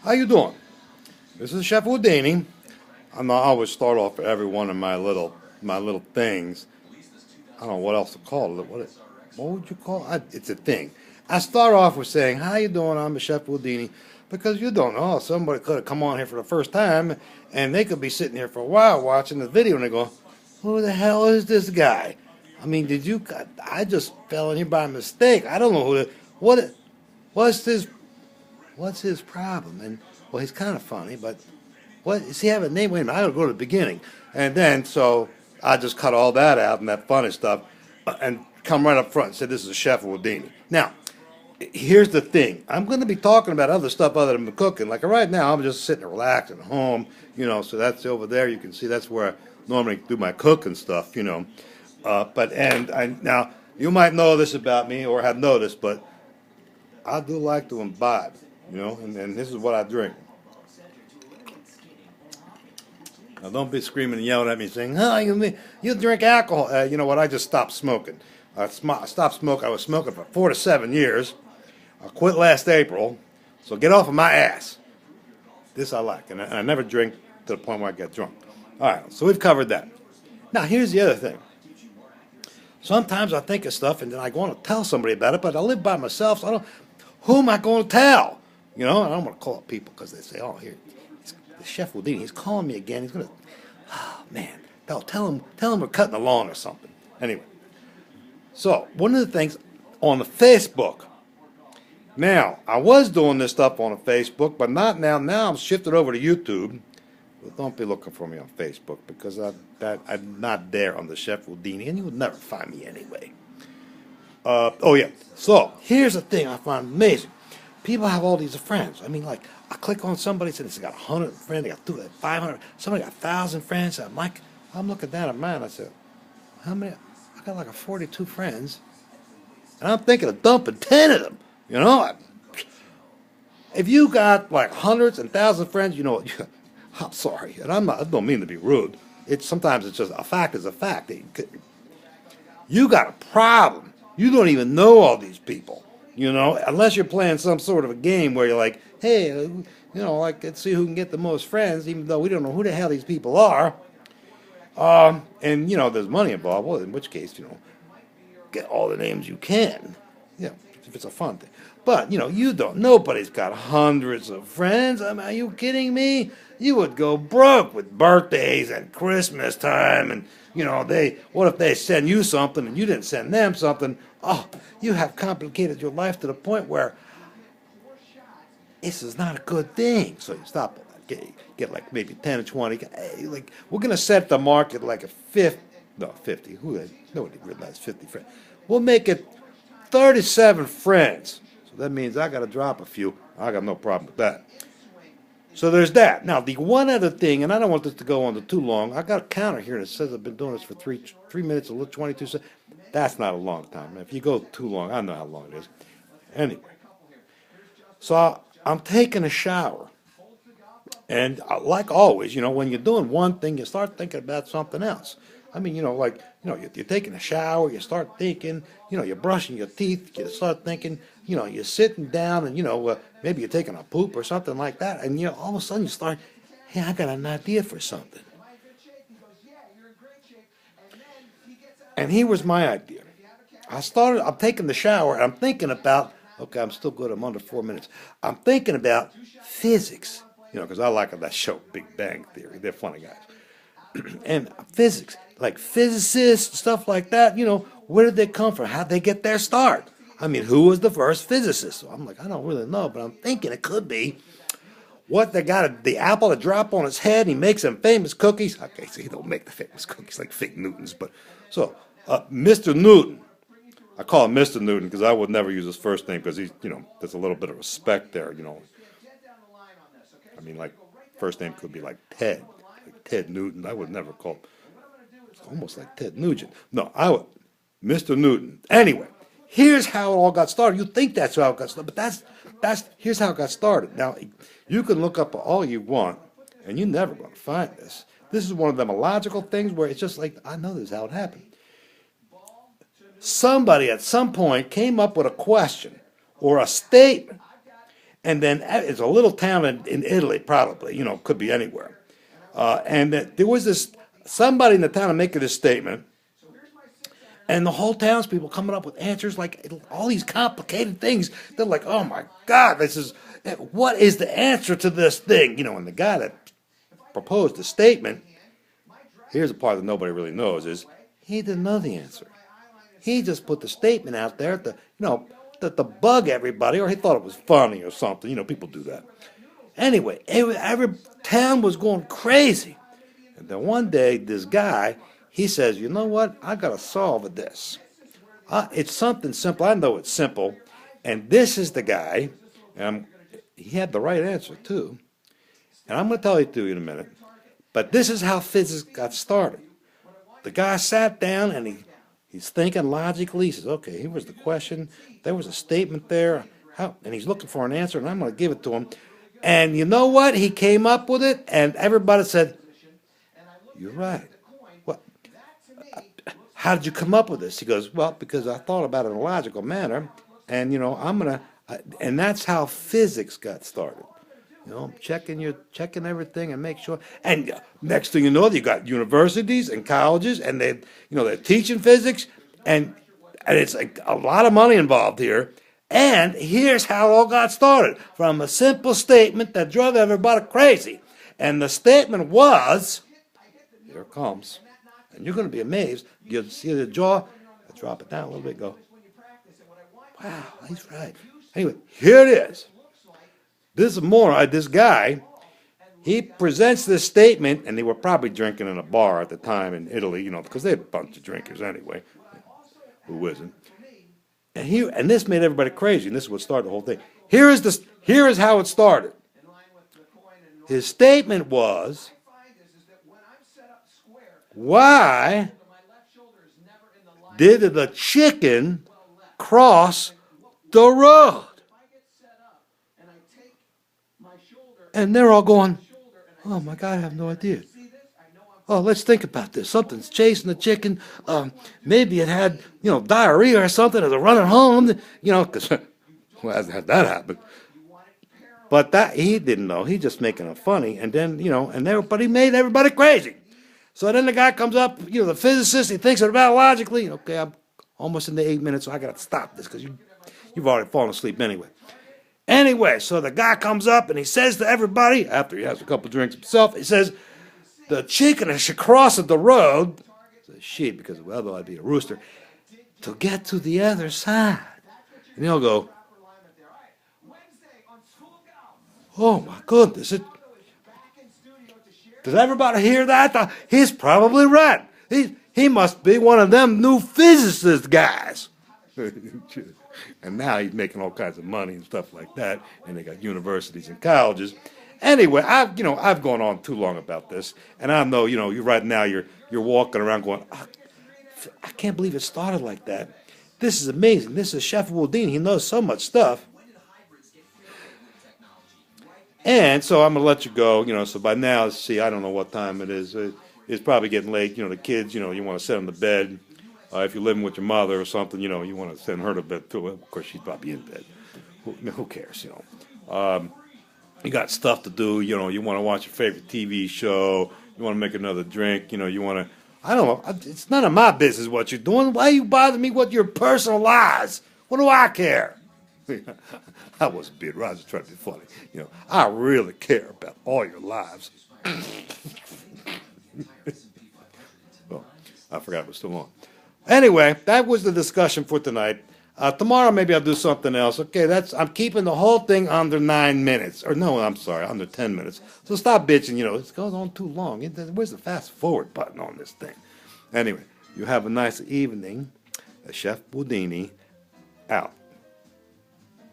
How you doing? This is Chef Houdini. I always start off every one of my little things. I don't know what else to call it. What would you call it? It's a thing. I start off with saying, "How you doing? I'm Chef Houdini," because you don't know. Somebody could have come on here for the first time, and they could be sitting here for a while watching the video, and they go, "Who the hell is this guy?" I mean, did you? I just fell in here by mistake. I don't know what. What's his What's his problem? And well, he's kind of funny, but what does he have a name? Wait a minute, I gotta go to the beginning, and then so I just cut all that out and that funny stuff, and come right up front and say this is Chef Houdini. Now, here's the thing: I'm going to be talking about other stuff other than the cooking. Like right now, I'm just sitting relaxing at home, So that's over there. You can see that's where I normally do my cooking stuff. But and I now you might know this about me or have noticed, but I do like to imbibe, and this is what I drink. Now, don't be screaming and yelling at me saying, "Oh, you drink alcohol." You know what? I just stopped smoking. I stopped smoking. I was smoking for 4 to 7 years. I quit last April. So get off of my ass. This I like. And I never drink to the point where I get drunk. All right, so we've covered that. Now, here's the other thing. Sometimes I think of stuff and then I want to tell somebody about it, but I live by myself, so who am I going to tell? And I don't want to call up people because they say, "Oh, here, the Chef Houdini, he's calling me again. He's going to, oh, man, tell him we're cutting the lawn or something." Anyway, so one of the things on the Facebook, now, I was doing this stuff on the Facebook, but not now. Now I'm shifted over to YouTube. Well, don't be looking for me on Facebook because I'm not there on the Chef Houdini, and you would never find me anyway. Oh, yeah. So, here's the thing I find amazing. People have all these friends. I mean, like, I click on somebody, said it's got 100 friends, they got 500, somebody got 1,000 friends. I'm looking down at mine, I said, how many? I got like 42 friends, and I'm thinking of dumping 10 of them. If you got like hundreds and thousands of friends, I'm sorry, and I don't mean to be rude. Sometimes it's just a fact is a fact. You got a problem. You don't even know all these people, unless you're playing some sort of a game where you're like, hey, like let's see who can get the most friends, even though we don't know who the hell these people are. And there's money involved. Well, in which case, get all the names you can. If it's a fun thing. But, you don't. Nobody's got hundreds of friends. I mean, are you kidding me? You would go broke with birthdays and Christmas time. And, what if they send you something and you didn't send them something? Oh, you have complicated your life to the point where this is not a good thing. So you stop it. Get like maybe 10 or 20. Hey, like, we're going to set the market like a 50. No, 50. Nobody realized 50 friends. We'll make it 37 friends. So that means I got to drop a few. I got no problem with that. So there's that. Now, the one other thing, and I don't want this to go on to too long. I got a counter here that says I've been doing this for 3 minutes, 22 seconds. That's not a long time. If you go too long, I know how long it is. Anyway. So I'm taking a shower. And like always, when you're doing one thing, you start thinking about something else. I mean, you're taking a shower, you start thinking, you're brushing your teeth, you start thinking, you're sitting down and, maybe you're taking a poop or something like that. And, all of a sudden you start, hey, I got an idea for something. And here was my idea. I'm taking the shower and I'm thinking about, okay, I'm still good, I'm under 4 minutes. I'm thinking about physics, because I like that show, Big Bang Theory. They're funny guys. And physics, like physicists, stuff like that, where did they come from? How'd they get their start? I mean, who was the first physicist? So I'm like, I don't really know, but I'm thinking it could be what they got the apple to drop on his head. And he makes them famous cookies. Okay, so he don't make the famous cookies like fake Newtons, but so Mr. Newton. I call him Mr. Newton because I would never use his first name because he's, there's a little bit of respect there, I mean, like, first name could be like Ted. Ted Newton. I would never call him. It's almost like Ted Nugent. No, I would. Mr. Newton. Anyway, here's how it all got started. You think that's how it got started, but here's how it got started. Now, you can look up all you want, and you're never going to find this. This is one of them illogical things where it's just like, I know this is how it happened. Somebody at some point came up with a question or a statement, And then it's a little town in Italy, probably, could be anywhere. And there was somebody in the town making this statement, and the whole townspeople coming up with answers like all these complicated things. They're like, oh my God, what is the answer to this thing? And the guy that proposed the statement, here's the part that nobody really knows, is he didn't know the answer. He just put the statement out there to bug everybody, or he thought it was funny or something. People do that. Anyway, every town was going crazy. And then one day, this guy, he says, you know what? I got to solve this. It's something simple. I know it's simple. And this is the guy. And he had the right answer, too. And I'm going to tell you to in a minute. But this is how physics got started. The guy sat down and he's thinking logically. He says, okay, here was the question. There was a statement there. And he's looking for an answer, and I'm going to give it to him. And you know what? He came up with it, and everybody said, you're right. What? How did you come up with this? He goes, well, because I thought about it in a logical manner, and, and that's how physics got started. Checking everything and make sure. And next thing you know, you got universities and colleges, and they're teaching physics, and it's a lot of money involved here. And here's how it all got started, from a simple statement that drove everybody crazy. And the statement was, here it comes, and you're going to be amazed. You'll see the jaw. I'll drop it down a little bit. Go, wow, he's right. Anyway, here it is. This guy, he presents this statement, and they were probably drinking in a bar at the time in Italy, because they're a bunch of drinkers anyway. Who isn't? And this made everybody crazy, and this is what started the whole thing. Here is how it started. His statement was, why did the chicken cross the road? And they're all going, oh my God, I have no idea. Oh, let's think about this. Something's chasing the chicken. Maybe it had, diarrhea or something as it running home, because well, hasn't that happened? But he didn't know. He's just making it funny. And then, but he made everybody crazy. So then the guy comes up, the physicist, he thinks about it logically. Okay, I'm almost in the 8 minutes, so I got to stop this because you've already fallen asleep anyway. Anyway, so the guy comes up and he says to everybody, after he has a couple drinks himself, he says, the chicken should cross the road, it's a sheep because otherwise I'd be a rooster, to get to the other side. And he'll go, oh my goodness, does everybody hear that? He's probably right. He must be one of them new physicist guys. And now he's making all kinds of money and stuff like that. And they got universities and colleges. Anyway, I've gone on too long about this, and I know, you right now you're walking around going, I can't believe it started like that. This is amazing. This is Chef Woodini. He knows so much stuff. And so I'm gonna let you go. So by now, see, I don't know what time it is. It's probably getting late. The kids, you want to sit on the bed. If you're living with your mother or something, you want to send her to bed too. Of course, she's probably in bed. Who cares, You got stuff to do, you want to watch your favorite TV show, you want to make another drink, you want to, I don't know, it's none of my business what you're doing. Why you bother me with your personal lives? What do I care? I wasn't being right, I was trying to be funny. I really care about all your lives. Well, I forgot it was still on. Anyway, that was the discussion for tonight. Tomorrow maybe I'll do something else. Okay, I'm keeping the whole thing under 9 minutes. Or no, I'm sorry, under 10 minutes. So stop bitching, it goes on too long. Where's the fast forward button on this thing? Anyway, you have a nice evening. Chef Woodini out.